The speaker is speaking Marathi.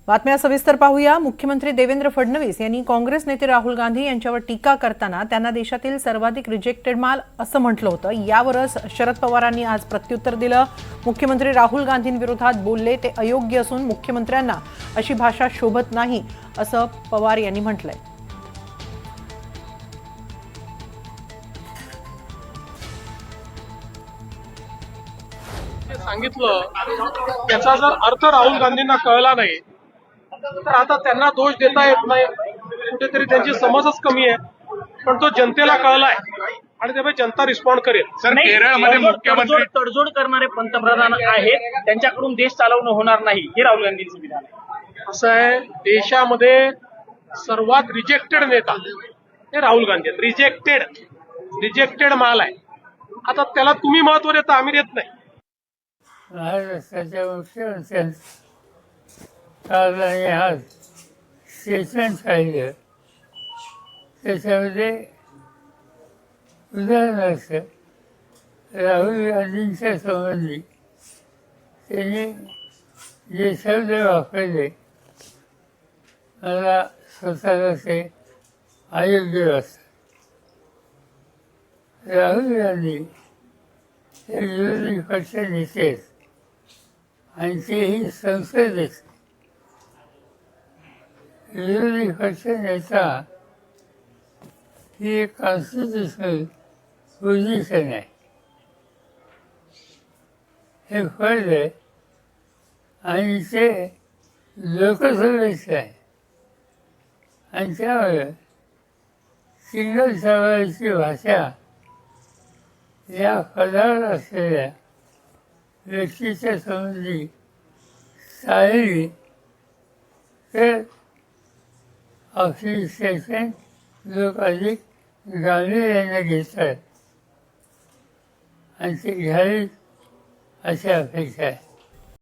बातम्या सविस्तर पाहूया। मुख्यमंत्री देवेंद्र फडणवीस यांनी काँग्रेस नेते राहुल गांधी यांच्यावर टीका करताना त्यांना देशातील सर्वाधिक रिजेक्टेड माल असं म्हटलं होतं। यावरच शरद पवारांनी आज प्रत्युत्तर दिलं। मुख्यमंत्री राहुल गांधींविरोधात बोलले ते अयोग्य असून मुख्यमंत्र्यांना अशी भाषा शोभत नाही असं पवार यांनी म्हटलंय। सांगितलं त्याचा जर अर्थ राहुल गांधींना कळला नाही तर आता त्यांना दोष देता येत नाही। कुठेतरी त्यांची समजच कमी आहे, पण तो जनतेला कळलाय आणि त्यामुळे जनता रिस्पॉन्ड करेल। सर, केरळमध्ये मुख्यमंत्री तडजोड करणारे पंतप्रधान आहेत, त्यांच्याकडून देश चालवणं होणार नाही हे राहुल गांधींचं विधान आहे। असं आहे, देशामध्ये सर्वात रिजेक्टेड नेता हे राहुल गांधी आहेत। रिजेक्टेड माल आहे। आता त्याला तुम्ही महत्व देता, आम्ही देत नाही। महाराष्ट्राच्या मुख्यमंत्र्यांचं काल आणि आज स्टेटमेंट पाहिलं, त्याच्यामध्ये उदाहरणार्थ राहुल गांधींच्या संबंधी त्यांनी जे शब्द वापरले मला स्वतःला ते अयोग्य वाटतं। राहुल गांधी हे विरोधी पक्ष नेते आहेत आणि तेही संसदेत। विरोधी पक्ष नेता ही एक कॉन्स्टिट्युशनल पोझिशन आहे, हे फळ आहे आणि ते लोकसभेचं आहे आणि त्यामुळे सिंगल सवारीची भाषा या पदावर असलेल्या व्यक्तीच्या संबंधी चालली तर आपली स्टेटमेंट लोक अधिक गांभीर्याने घेतात आणि ते घ्यावी अशी अपेक्षा आहे।